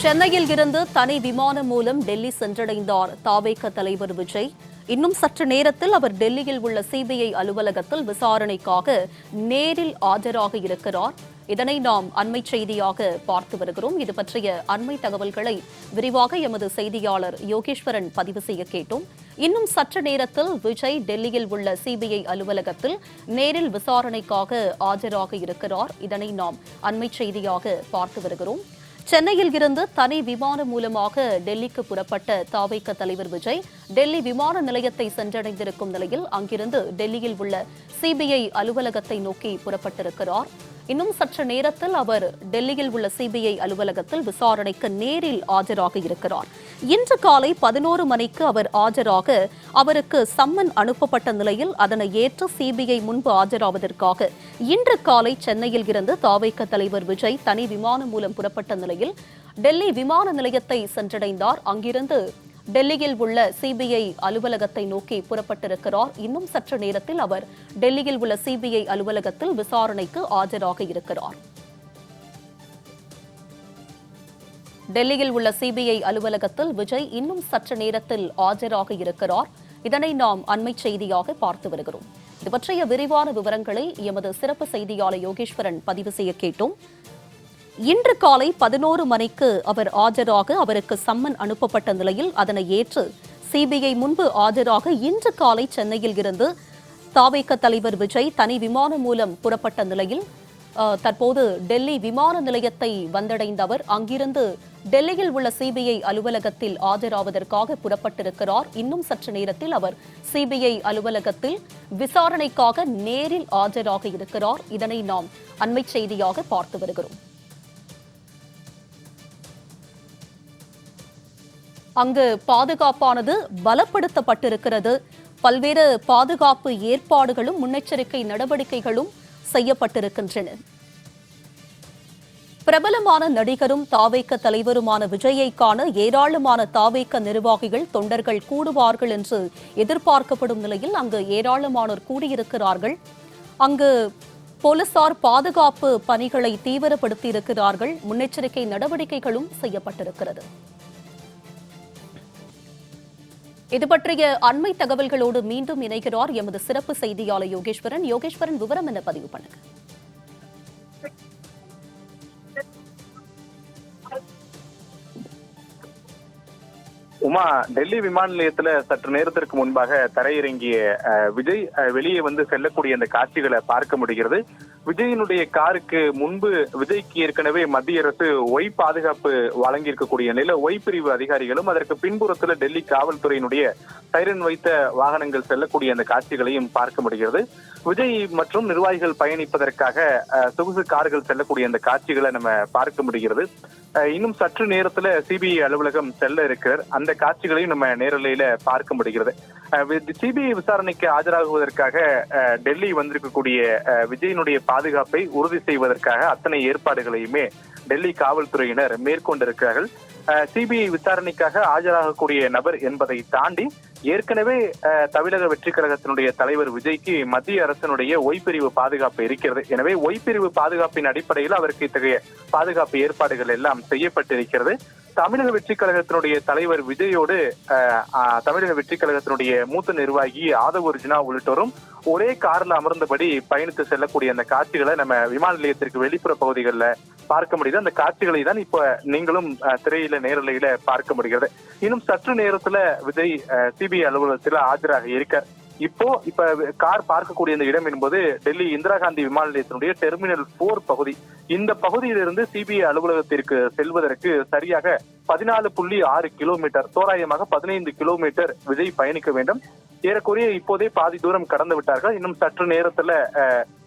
சென்னையில் இருந்து தனி விமானம் மூலம் டெல்லி சென்றடைந்தார் தவேக தலைவர் விஜய். இன்னும் சற்று நேரத்தில் அவர் டெல்லியில் உள்ள சிபிஐ அலுவலகத்தில் விசாரணைக்காக நேரில் ஆஜராக இருக்கிறார். இதனை நாம் அண்மை செய்தியாக பார்த்து வருகிறோம். இது பற்றிய அண்மை தகவல்களை விரிவாக எமது செய்தியாளர் யோகேஸ்வரன் பதிவு செய்ய கேட்டோம். இன்னும் சற்று நேரத்தில் விஜய் டெல்லியில் உள்ள சிபிஐ அலுவலகத்தில் நேரில் விசாரணைக்காக ஆஜராக இருக்கிறார். இதனை நாம் அண்மை செய்தியாக பார்த்து வருகிறோம். சென்னையில் இருந்து தனி விமானம் மூலமாக டெல்லிக்கு புறப்பட்ட தவேக தலைவர் விஜய் டெல்லி விமான நிலையத்தை சென்றடைந்திருக்கும் நிலையில் அங்கிருந்து டெல்லியில் உள்ள சிபிஐ அலுவலகத்தை நோக்கி புறப்பட்டிருக்கிறார். இன்னும் சற்று நேரத்தில் அவர் டெல்லியில் உள்ள சிபிஐ அலுவலகத்தில் விசாரணைக்கு நேரில் ஆஜராக இருக்கிறார். இன்று காலை 11 மணிக்கு அவர் ஆஜராக அவருக்கு சம்மன் அனுப்பப்பட்ட நிலையில் அதனை ஏற்று சிபிஐ முன்பு ஆஜராவதற்காக இன்று காலை சென்னையில் இருந்து தவேக தலைவர் விஜய் தனி விமானம் மூலம் புறப்பட்ட நிலையில் டெல்லி விமான நிலையத்தை சென்றடைந்தார். அங்கிருந்து டெல்லியில் உள்ள சிபிஐ அலுவலகத்தை நோக்கி புறப்பட்டிருக்கிறார். இன்னும் சற்று நேரத்தில் அவர் டெல்லியில் உள்ள சிபிஐ அலுவலகத்தில் விசாரணைக்கு ஆஜராக இருக்கிறார். டெல்லியில் உள்ள சிபிஐ அலுவலகத்தில் விஜய் இன்னும் சற்று நேரத்தில் ஆஜராக இருக்கிறார். இதனை நாம் அண்மை செய்தியாக பார்த்து வருகிறோம். இது பற்றிய விரிவான விவரங்களை எமது சிறப்பு செய்தியாளர் யோகேஸ்வரன் பதிவு செய்ய கேட்டோம். இன்று காலை 11 மணிக்கு அவர் ஆஜராக அவருக்கு சம்மன் அனுப்பப்பட்ட நிலையில் அதனை ஏற்று சிபிஐ முன்பு ஆஜராக இன்று காலை சென்னையில் இருந்து தவேக தலைவர் விஜய் தனி விமானம் மூலம் புறப்பட்ட நிலையில் தற்போது டெல்லி விமான நிலையத்தை வந்தடைந்த அவர் அங்கிருந்து டெல்லியில் உள்ள சிபிஐ அலுவலகத்தில் ஆஜராவதற்காக புறப்பட்டிருக்கிறார். இன்னும் சற்று நேரத்தில் அவர் சிபிஐ அலுவலகத்தில் விசாரணைக்காக நேரில் ஆஜராக இருக்கிறார். இதனை நாம் அண்மை செய்தியாக பார்த்து வருகிறோம். அங்கு பாதுகாப்பானது பலப்படுத்தப்பட்டிருக்கிறது. பல்வேறு பாதுகாப்பு ஏற்பாடுகளும் முன்னெச்சரிக்கை நடவடிக்கைகளும் செய்யப்பட்டிருக்கின்றன. பிரபலமான நடிகரும் தவேக தலைவருமான விஜயை காண ஏராளமான தவேக நிர்வாகிகள் தொண்டர்கள் கூடுவார்கள் என்று எதிர்பார்க்கப்படும் நிலையில் அங்கு ஏராளமானோர் கூடியிருக்கிறார்கள். அங்கு போலீசார் பாதுகாப்பு பணிகளை தீவிரப்படுத்தி இருக்கிறார்கள். முன்னெச்சரிக்கை நடவடிக்கைகளும் செய்யப்பட்டிருக்கிறது. இது பற்றிய அண்மை தகவல்களோடு மீண்டும் இணைகிறார் எமது சிறப்பு செய்தியாளர் யோகேஸ்வரன். யோகேஸ்வரன், விவரம் என்ன பதிவு பண்ணுங்க? உமா, டெல்லி விமான நிலையத்துல சற்று நேரத்திற்கு முன்பாக தரையிறங்கிய விஜய் வெளியே வந்து செல்லக்கூடிய அந்த காட்சிகளை பார்க்க முடிகிறது. விஜயினுடைய காருக்கு முன்பு விஜய்க்கு ஏற்கனவே மத்திய அரசு ஒய் பாதுகாப்பு வழங்கி இருக்கக்கூடிய நிலையில ஒய் பிரிவு அதிகாரிகளும் அதற்கு பின்புறத்துல டெல்லி காவல்துறையினுடைய சைரன் வைத்த வாகனங்கள் செல்லக்கூடிய அந்த காட்சிகளையும் பார்க்க முடிகிறது. விஜய் மற்றும் நிர்வாகிகள் பயணிப்பதற்காக சொகுசு கார்கள் செல்லக்கூடிய அந்த காட்சிகளை நம்ம பார்க்க முடிகிறது. இன்னும் சற்று நேரத்துல சிபிஐ அலுவலகம் செல்ல இருக்கிறார். அந்த காட்சிகளையும் நம்ம நேரலையில பார்க்க முடிகிறது. சிபிஐ விசாரணைக்கு ஆஜராகுவதற்காக டெல்லி வந்திருக்கக்கூடிய விஜயினுடைய பாதுகாப்பை உறுதி செய்வதற்காக அத்தனை ஏற்பாடுகளையுமே டெல்லி காவல்துறையினர் மேற்கொண்டிருக்கிறார்கள். சிபிஐ விசாரணைக்காக ஆஜராகக்கூடிய நபர் என்பதை தாண்டி ஏற்கனவே தமிழக வெற்றி கழகத்தினுடைய தலைவர் விஜய்க்கு மத்திய அரசினுடைய ஒய்பிரிவு பாதுகாப்பு இருக்கிறது. எனவே ஒய்பிரிவு பாதுகாப்பின் அடிப்படையில் அவருக்கு இத்தகைய பாதுகாப்பு ஏற்பாடுகள் எல்லாம் செய்யப்பட்டிருக்கிறது. தமிழக வெற்றி கழகத்தினுடைய தலைவர் விஜயோடு தமிழக வெற்றி கழகத்தினுடைய மூத்த நிர்வாகி ஆதவர்ஜுனா உள்ளிட்டோரும் ஒரே கார்ல அமர்ந்தபடி பயணித்து செல்லக்கூடிய அந்த காட்சிகளை நம்ம விமான நிலையத்திற்கு வெளிப்புற பகுதிகளில் பார்க்க முடியுது. அந்த காட்சிகளை தான் இப்ப நீங்களும் திரையில நேரலையில பார்க்க முடிகிறது. இன்னும் சற்று நேரத்துல விஜய் சிபிஐ அலுவலகத்தில் ஆஜராக இருக்கார். இப்ப கார் பார்க்கக்கூடிய இந்த இடம் என்பது டெல்லி இந்திரா காந்தி விமான நிலையத்தினுடைய டெர்மினல் 4 பகுதி. இந்த பகுதியிலிருந்து சிபிஐ அலுவலகத்திற்கு செல்வதற்கு சரியாக 14.6 கிலோமீட்டர், தோராயமாக 15 கிலோமீட்டர் விஜய் பயணிக்க வேண்டும். ஏறக்குறைய இப்போதே பாதி தூரம் கடந்து விட்டார்கள். இன்னும் சற்று நேரத்துல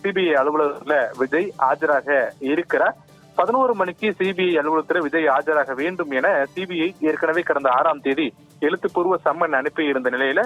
சிபிஐ அலுவலகத்துல விஜய் ஆஜராக இருக்கிறார். 11 மணிக்கு சிபிஐ அலுவலகத்தில் விஜய் ஆஜராக வேண்டும் என சிபிஐ ஏற்கனவே கடந்த 6ஆம் தேதி எழுத்துப்பூர்வ சம்மன் அனுப்பி இருந்த நிலையில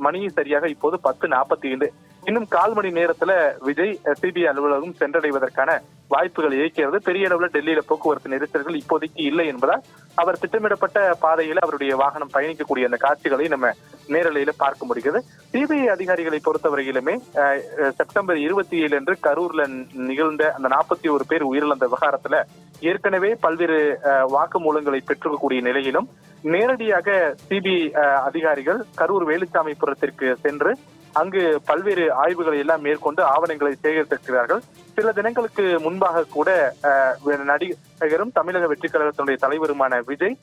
மணி சரியாக இப்போது 10:45. இன்னும் 1/4 மணி நேரத்துல விஜய் சிபிஐ அலுவலகம் சென்றடைவதற்கான வாய்ப்புகள் இருக்கிறது. பெரிய அளவுல டெல்லியில போக்குவரத்து நெரிசல்கள் இப்போதைக்கு இல்லை என்பதால் அவர் திட்டமிடப்பட்ட பாதையில அவருடைய வாகனம் பயணிக்கக்கூடிய அந்த காட்சிகளை நம்ம நேரலையில பார்க்க முடிகிறது. சிபிஐ அதிகாரிகளை பொறுத்தவரையிலுமே செப்டம்பர் 27 அன்று கரூர்ல நிகழ்ந்த அந்த 41 பேர் உயிரிழந்த விவகாரத்துல ஏற்கனவே பல்வேறு வாக்குமூலங்களை பெற்றுக்கக்கூடிய நிலையிலும் நேரடியாக சிபிஐ அதிகாரிகள் கரூர் வேலுச்சாமிபுரத்திற்கு சென்று அங்கு பல்வேறு ஆய்வுகளை எல்லாம் மேற்கொண்டு ஆவணங்களை சேகரித்திருக்கிறார்கள். சில தினங்களுக்கு முன்பாக கூட நடிகரும் தமிழக வெற்றி கழகத்தினுடைய தலைவருமான விஜய்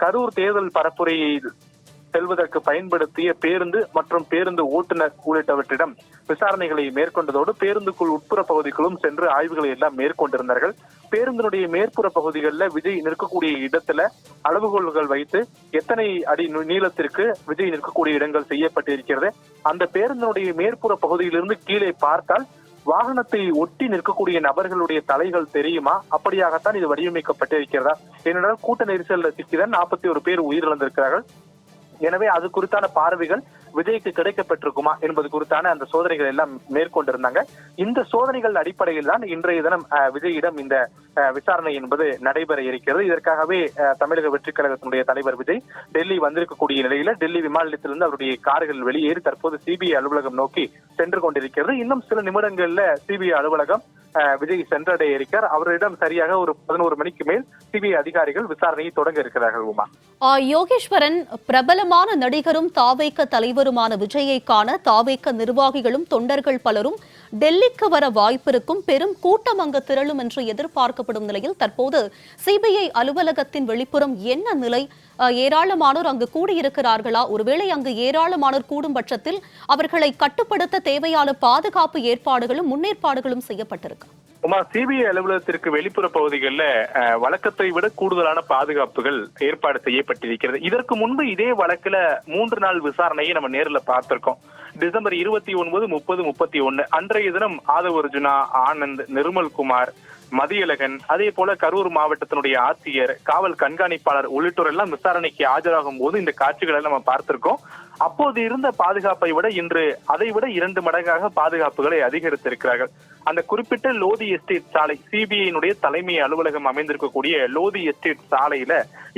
கரூர் தேர்தல் பரப்புரையில் செல்வதற்கு பயன்படுத்திய பேருந்து மற்றும் பேருந்து ஓட்டுநர் உள்ளிட்டவற்றிடம் விசாரணைகளை மேற்கொண்டதோடு பேருந்துக்குள் உட்புற பகுதிகளும் சென்று ஆய்வுகளை எல்லாம் மேற்கொண்டிருந்தார்கள். பேருந்தினுடைய மேற்புற பகுதிகளில் விஜய் நிற்கக்கூடிய இடத்துல அளவுகோல்கள் வைத்து எத்தனை அடி நீளத்திற்கு விஜய் நிற்கக்கூடிய இடங்கள் செய்யப்பட்டிருக்கிறது. அந்த பேருந்தினுடைய மேற்புற பகுதியிலிருந்து கீழே பார்த்தால் வாகனத்தை ஒட்டி நிற்கக்கூடிய நபர்களுடைய தலைகள் தெரியுமா? அப்படியாகத்தான் இது வடிவமைக்கப்பட்டிருக்கிறதா? ஏனென்றால் கூட்ட நெரிசல் சிக்கிதான் 41 பேர் உயிரிழந்திருக்கிறார்கள். எனவே அது குறித்தான பார்வைகள் விஜய்க்கு கிடைக்கப்பட்டிருக்குமா என்பது குறித்தான அந்த சோதனைகள் எல்லாம் மேற்கொண்டிருந்தாங்க. இந்த சோதனைகள் அடிப்படையில் தான் இன்றைய தினம் விஜயிடம் இந்த விசாரணை என்பது நடைபெற இருக்கிறது. இதற்காகவே தமிழக வெற்றி கழகத்தினுடைய தலைவர் விஜய் டெல்லி வந்திருக்கக்கூடிய நிலையில டெல்லி விமான நிலையத்திலிருந்து அவருடைய கார்கள் வெளியேறி தற்போது சிபிஐ அலுவலகம் நோக்கி சென்று கொண்டிருக்கிறது. இன்னும் சில நிமிடங்கள்ல சிபிஐ அலுவலகம் விஜய் சென்றடைய இருக்கிறார். அவரிடம் சரியாக ஒரு 11 மணிக்கு மேல் சிபிஐ அதிகாரிகள் விசாரணையை தொடங்க இருக்கிறார்கள். உமா யோகேஸ்வரன், பிரபலமான நடிகரும் தாவேக தலைவருமான விஜயை காண தாவேக நிர்வாகிகளும் தொண்டர்கள் பலரும் டெல்லிக்கு வர வாய்ப்பிருக்கும், பெரும் கூட்டம் அங்கு திரளும் என்று எதிர்பார்க்கப்படும் நிலையில் தற்போது சிபிஐ அலுவலகத்தின் வெளிப்புறம் என்ன நிலை? ஏராளமானோர் அங்கு கூடியிருக்கிறார்களா? ஒருவேளை அங்கு ஏராளமானோர் கூடும் பட்சத்தில் அவர்களை கட்டுப்படுத்த தேவையான பாதுகாப்பு ஏற்பாடுகளும் முன்னேற்பாடுகளும் செய்யப்பட்டிருக்கு. சிபிஐ அலுவலகத்திற்கு வெளிப்புற பகுதிகளில் வழக்கத்தை விட கூடுதலான பாதுகாப்புகள் ஏற்பாடு செய்யப்பட்டிருக்கிறது. இதற்கு முன்பு இதே வழக்குல 3 நாள் விசாரணையை நம்ம நேரில் பார்த்திருக்கோம். டிசம்பர் 29, 30, 31 அன்றைய தினம் ஆதவ் அர்ஜுனா, ஆனந்த், நிர்மல்குமார், மதியழகன், அதே போல கரூர் மாவட்டத்தினுடைய ஆட்சியர், காவல் கண்காணிப்பாளர் உள்ளிட்டோர் எல்லாம் விசாரணைக்கு ஆஜராகும் போது இந்த காட்சிகளை நம்ம பார்த்திருக்கோம். அப்போது இருந்த பாதுகாப்பை விட இன்று அதை விட 2 மடங்காக பாதுகாப்புகளை அதிகரித்திருக்கிறார்கள். அந்த குறிப்பிட்ட லோதி எஸ்டேட் சாலை, சிபிஐனுடைய தலைமை அலுவலகம் அமைந்திருக்கக்கூடிய லோதி எஸ்டேட் சாலையில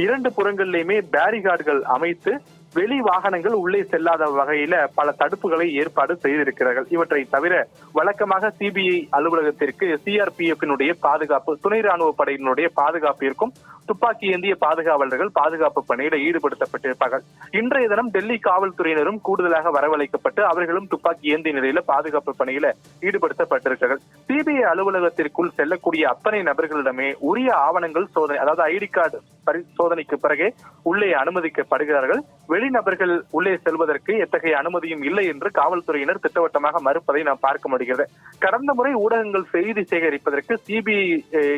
2 புறங்களிலுமே பேரிகார்டுகள் அமைத்து வெளி வாகனங்கள் உள்ளே செல்லாத வகையில பல தடுப்புகளை ஏற்பாடு செய்திருக்கிறார்கள். இவற்றை தவிர வழக்கமாக சிபிஐ அலுவலகத்திற்கு சிஆர்பிஎஃபினுடைய பாதுகாப்பு, துணை ராணுவ படையினுடைய பாதுகாப்பு இருக்கும். துப்பாக்கி ஏந்திய பாதுகாவலர்கள் பாதுகாப்பு பணியில ஈடுபடுத்தப்பட்டிருப்பார்கள். இன்றைய தினம் டெல்லி காவல்துறையினரும் கூடுதலாக வரவழைக்கப்பட்டு அவர்களும் துப்பாக்கி ஏந்திய நிலையில பாதுகாப்பு பணியில ஈடுபடுத்தப்பட்டிருக்கிறார்கள். சிபிஐ அலுவலகத்திற்குள் செல்லக்கூடிய அத்தனை நபர்களிடமே உரிய ஆவணங்கள் சோதனை, அதாவது ஐடி கார்டு பரிசோதனைக்கு பிறகே உள்ளே அனுமதிக்கப்படுகிறார்கள். வெளிநபர்கள் உள்ளே செல்வதற்கு எத்தகைய அனுமதியும் இல்லை என்று காவல்துறையினர் திட்டவட்டமாக மறுப்பதை நாம் பார்க்க முடிகிறது. கடந்த முறை ஊடகங்கள் செய்தி சேகரிப்பதற்கு சிபிஐ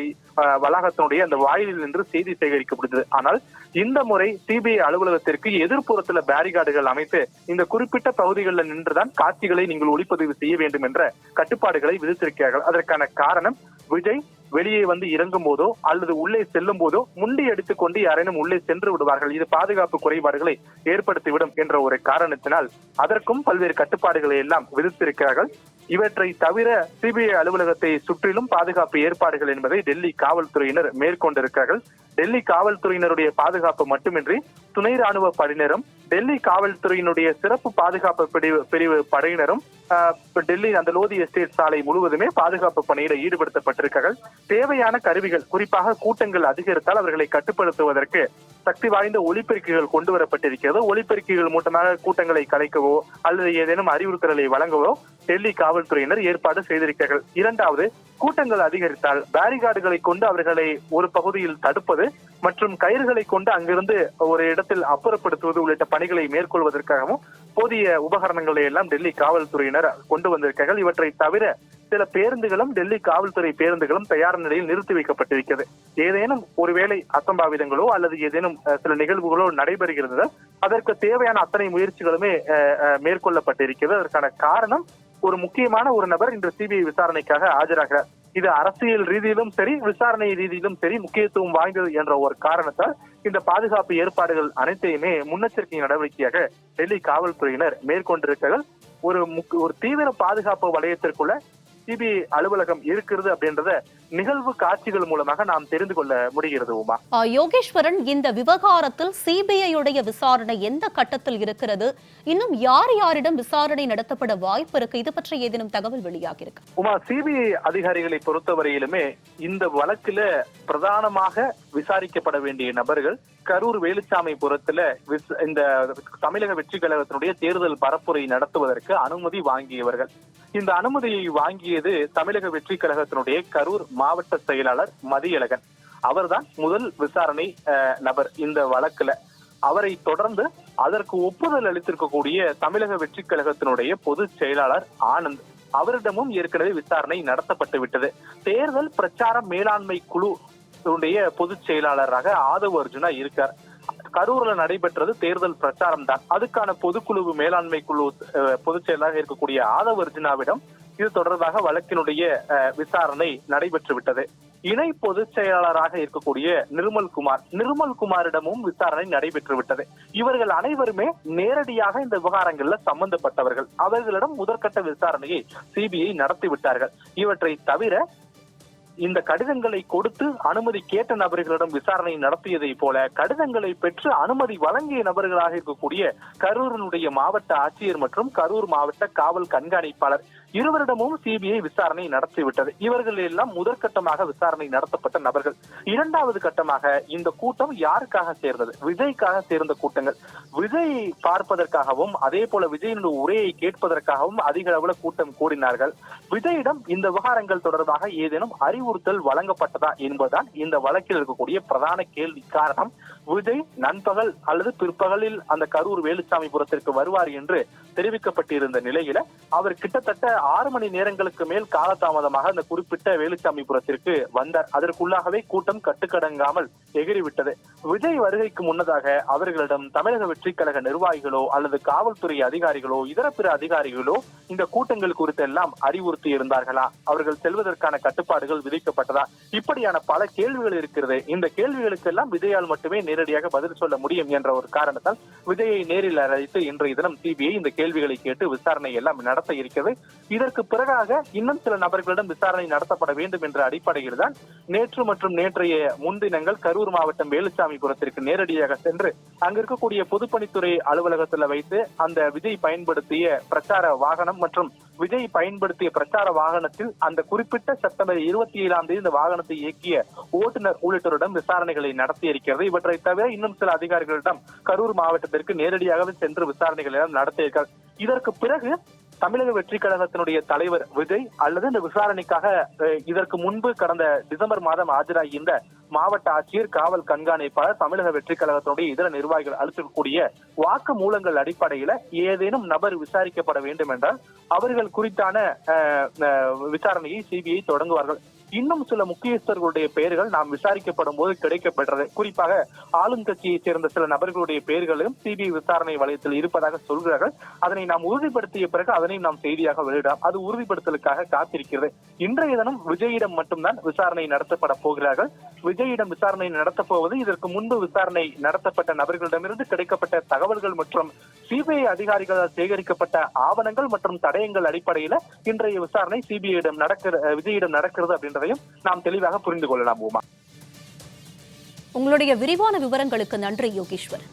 வளாகத்தினுடைய அந்த வாயிலில் நின்று செய்தி சேகரிக்கப்படுகிறது. ஆனால் இந்த முறை சிபிஐ அலுவலகத்திற்கு எதிர்ப்புறத்துல பேரிகார்டுகள் அமைத்து இந்த குறிப்பிட்ட பகுதிகளில் நின்றுதான் காட்சிகளை நீங்கள் ஒளிப்பதிவு செய்ய வேண்டும் என்ற கட்டுப்பாடுகளை விதித்திருக்கிறார்கள். அதற்கான காரணம், விஜய் வெளியே வந்து இறங்கும் போதோ அல்லது உள்ளே செல்லும் போதோ முண்டி அடித்துக் கொண்டு யாரேனும் உள்ளே சென்று விடுவார்கள், இது பாதுகாப்பு குறைபாடுகளை ஏற்படுத்திவிடும் என்ற ஒரு காரணத்தினால் அதற்கும் பல்வேறு கட்டுப்பாடுகளை எல்லாம் விதித்திருக்கிறார்கள். இவற்றை தவிர சிபிஐ அலுவலகத்தை சுற்றிலும் பாதுகாப்பு ஏற்பாடுகள் என்பதை டெல்லி காவல்துறையினர் மேற்கொண்டிருக்கிறார்கள். டெல்லி காவல்துறையினருடைய பாதுகாப்பு மட்டுமின்றி துணை ராணுவ படையினரும் டெல்லி காவல்துறையினுடைய சிறப்பு பாதுகாப்பு பிரிவு படையினரும் டெல்லி அந்த லோதி எஸ்டேட் சாலை முழுவதுமே பாதுகாப்பு பணியில ஈடுபடுத்தப்பட்டிருக்கிறார்கள். தேவையான கருவிகள், குறிப்பாக கூட்டங்கள் அதிகரித்தால் அவர்களை கட்டுப்படுத்துவதற்கு சக்தி வாய்ந்த ஒலிபெருக்கிகள் கொண்டு வரப்பட்டிருக்கிறது. ஒலிபெருக்கிகள் மூலமாக கூட்டங்களை கலைக்கவோ அல்லது ஏதேனும் அறிவுறுத்தல்களை வழங்கவோ டெல்லி காவல்துறையினர் ஏற்பாடு செய்திருக்கிறார்கள். இரண்டாவது, கூட்டங்கள் அதிகரித்தால் பேரிகார்டுகளை கொண்டு அவர்களை ஒரு பகுதியில் தடுப்பது மற்றும் கயிறுகளை கொண்டு அங்கிருந்து ஒரு இடத்தில் அப்புறப்படுத்துவது உள்ளிட்ட பணிகளை மேற்கொள்வதற்காகவும் போதிய உபகரணங்களை எல்லாம் டெல்லி காவல்துறையினர் கொண்டு வந்திருக்கிறார்கள். இவற்றை தவிர சில பேருந்துகளும் டெல்லி காவல்துறை பேருந்துகளும் தயார் நிலையில் நிறுத்தி வைக்கப்பட்டிருக்கிறது. ஏதேனும் ஒருவேளை அசம்பாவிதங்களோ அல்லது ஏதேனும் சில நிகழ்வுகளோ நடைபெறுகிறது, அதற்கு தேவையான அத்தனை முயற்சிகளுமே மேற்கொள்ளப்பட்டிருக்கிறது. அதற்கான காரணம், ஒரு முக்கியமான ஒரு நபர் இன்று சிபிஐ விசாரணைக்காக ஆஜராகிறார். இது அரசியல் ரீதியிலும் சரி, விசாரணை ரீதியிலும் சரி முக்கியத்துவம் வாய்ந்தது என்ற ஒரு காரணத்தால் இந்த பாதுகாப்பு ஏற்பாடுகள் அனைத்தையுமே முன்னெச்சரிக்கை நடவடிக்கையாக டெல்லி காவல்துறையினர் மேற்கொண்டிருக்கிறார்கள். ஒரு தீவிர பாதுகாப்பு வலயத்திற்குள்ள சிபிஐ அலுவலகம் இருக்கிறது அப்படின்றத நிகழ்வு காட்சிகள் மூலமாக நாம் தெரிந்து கொள்ள முடிகிறது. உமா, யோகேஸ்வரன், இந்த விவகாரத்தில் சிபிஐ-உடைய விசாரணை எந்த கட்டத்தில் இருக்கிறது? இன்னும் யார் யாரிடம் விசாரணை நடத்தப்பட வாய்ப்பு இருக்கு? இது பற்றி ஏதேனும் தகவல் வெளியாகி இருக்கு? உமா, சிபிஐ அதிகாரிகளை பொறுத்தவரையிலுமே இந்த வழக்குல பிரதானமாக விசாரிக்கப்பட வேண்டிய நபர்கள் கரூர் வேலுச்சாமிபுரத்துல இந்த தமிழக வெற்றி கழகத்தினுடைய தேர்தல் பரப்புரை நடத்துவதற்கு அனுமதி வாங்கியவர்கள். இந்த அனுமதியை வாங்கியது தமிழக வெற்றி கழகத்தினுடைய கரூர் மாவட்ட செயலாளர் மதியழகன். அவர்தான் முதல் விசாரணை நபர் இந்த வழக்குல. அவரை தொடர்ந்து அதற்கு ஒப்புதல் அளித்திருக்கக்கூடிய தமிழக வெற்றி கழகத்தினுடைய பொதுச் செயலாளர் ஆனந்த், அவரிடமும் ஏற்கனவே விசாரணை நடத்தப்பட்டு விட்டது. தேர்தல் பிரச்சார மேலாண்மை குழு பொதுச் செயலாளராக ஆதவ் அர்ஜுனா இருக்கார். கரூர்ல நடைபெற்றது தேர்தல் பிரச்சாரம் தான். அதுக்கான பொதுக்குழு மேலாண்மை குழு பொதுச் செயலாளராக இருக்கக்கூடிய ஆதவ் அர்ஜுனாவிடம் இது தொடர்பாக வழக்கினுடைய விசாரணை நடைபெற்று விட்டது. இணை பொதுச் செயலாளராக இருக்கக்கூடிய நிர்மல் குமாரிடமும் விசாரணை நடைபெற்று விட்டது. இவர்கள் அனைவருமே நேரடியாக இந்த விவகாரங்கள்ல சம்பந்தப்பட்டவர்கள். அவர்களிடம் முதற்கட்ட விசாரணையை சிபிஐ நடத்திவிட்டார்கள். இவற்றை தவிர இந்த கடிதங்களை கொடுத்து அனுமதி கேட்ட நபர்களிடம் விசாரணை நடத்தியதை போல கடிதங்களை பெற்று அனுமதி வழங்கிய நபர்களாக இருக்கக்கூடிய கரூரினுடைய மாவட்ட ஆட்சியர் மற்றும் கரூர் மாவட்ட காவல் கண்காணிப்பாளர் இருவரிடமும் சிபிஐ விசாரணை நடத்திவிட்டது. இவர்கள் எல்லாம் முதற்கட்டமாக விசாரணை நடத்தப்பட்ட நபர்கள். இரண்டாவது கட்டமாக இந்த கூட்டம் யாருக்காக சேர்ந்தது? விஜய்க்காக சேர்ந்த கூட்டங்கள். விஜய் பார்ப்பதற்காகவும் அதே போல விஜயினுடைய உரையை கேட்பதற்காகவும் அதிக அளவுல கூட்டம் கூடினார்கள். விஜயிடம் இந்த விவகாரங்கள் தொடர்பாக ஏதேனும் அறிவுறுத்தல் வழங்கப்பட்டதா என்பதுதான் இந்த வழக்கில் இருக்கக்கூடிய பிரதான கேள்வி. காரணம், விஜய் நண்பகல் அல்லது பிற்பகலில் அந்த கரூர் வேலுச்சாமிபுரத்திற்கு வருவார் என்று தெரிவிக்கப்பட்டிருந்த நிலையில அவர் கிட்டத்தட்ட 6 மணி நேரங்களுக்கு மேல் காலதாமதமாக அந்த குறிப்பிட்ட வேலுச்சாமிபுரத்திற்கு வந்தார். அதற்குள்ளாகவே கூட்டம் கட்டுக்கடங்காமல் எகிறிவிட்டது. விஜய் வருகைக்கு முன்னதாக அவர்களிடம் தமிழக வெற்றி கழக நிர்வாகிகளோ அல்லது காவல்துறை அதிகாரிகளோ இதர பிற அதிகாரிகளோ இந்த கூட்டங்கள் குறித்தெல்லாம் அறிவுறுத்தி இருந்தார்களா? அவர்கள் செல்வதற்கான கட்டுப்பாடுகள் விதிக்கப்பட்டதா? இப்படியான பல கேள்விகள் இருக்கிறது. இந்த கேள்விகளுக்கெல்லாம் விஜயால் மட்டுமே நேரடியாக பதில் சொல்ல முடியும் என்ற ஒரு காரணத்தால் விஜயை நேரில் அழைத்து இன்றைய தினம் சிபிஐ இந்த கேள்விகளை கேட்டு விசாரணை எல்லாம் நடத்த இருக்கிறது. இதற்கு பிறகாக இன்னும் சில நபர்களிடம் விசாரணை நடத்தப்பட வேண்டும் என்ற அடிப்படையில் தான் நேற்று மற்றும் நேற்றைய முன்தினங்கள் கரூர் மாவட்டம் வேலுச்சாமிபுரத்திற்கு நேரடியாக சென்று அங்க இருக்கக்கூடிய பொதுப்பணித்துறை அலுவலகத்தில் வைத்து அந்த விஜய் பயன்படுத்திய பிரச்சார வாகனம் மற்றும் விஜய் பயன்படுத்திய பிரச்சார வாகனத்தில் அந்த குறிப்பிட்ட செப்டம்பர் 27ஆம் தேதி இந்த வாகனத்தை இயக்கிய ஓட்டுநர் உள்ளிட்டோரிடம் விசாரணைகளை நடத்தி இருக்கிறது. இவற்றை தவிர இன்னும் சில அதிகாரிகளிடம் கரூர் மாவட்டத்திற்கு நேரடியாகவே சென்று விசாரணைகளை நடத்தியிருக்கிறார். இதற்கு பிறகு தமிழக வெற்றி கழகத்தினுடைய தலைவர் விஜய் அல்லது இந்த விசாரணைக்காக இதற்கு முன்பு கடந்த டிசம்பர் மாதம் ஆஜராகி இந்த மாவட்ட ஆட்சியர் காவல் கண்காணிப்பாளர் தமிழக வெற்றி கழகத்தினுடைய இதர நிர்வாகிகள் அளித்திருக்கக்கூடிய வாக்கு மூலங்கள் அடிப்படையில ஏதேனும் நபர் விசாரிக்கப்பட வேண்டும் என்றால் அவர்கள் குறித்தான விசாரணையை சிபிஐ தொடங்குவார்கள். இன்னும் சில முக்கியஸ்தர்களுடைய பெயர்கள் நாம் விசாரிக்கப்படும் போது கிடைக்கப்பெற்றது. குறிப்பாக ஆளும் கட்சியைச் சேர்ந்த சில நபர்களுடைய பெயர்களும் சிபிஐ விசாரணை வலயத்தில் இருப்பதாக சொல்கிறார்கள். அதனை நாம் உறுதிப்படுத்திய பிறகு அதனையும் நாம் செய்தியாக வெளியிடலாம். அது உறுதிப்படுத்தலுக்காக காத்திருக்கிறது. இன்றைய தினம் விஜயிடம் மட்டும்தான் விசாரணை நடத்தப்பட போகிறார்கள். விஜயிடம் விசாரணை நடத்தப் போவது இதற்கு முன்பு விசாரணை நடத்தப்பட்ட நபர்களிடமிருந்து கிடைக்கப்பட்ட தகவல்கள் மற்றும் சிபிஐ அதிகாரிகளால் சேகரிக்கப்பட்ட ஆவணங்கள் மற்றும் தடயங்கள் அடிப்படையில இன்றைய விசாரணை சிபிஐயிடம் விஜயிடம் நடக்கிறது அப்படின்றதையும் நாம் தெளிவாக புரிந்து கொள்ளலாம். உங்களுடைய விரிவான விவரங்களுக்கு நன்றி யோகேஸ்வரன்.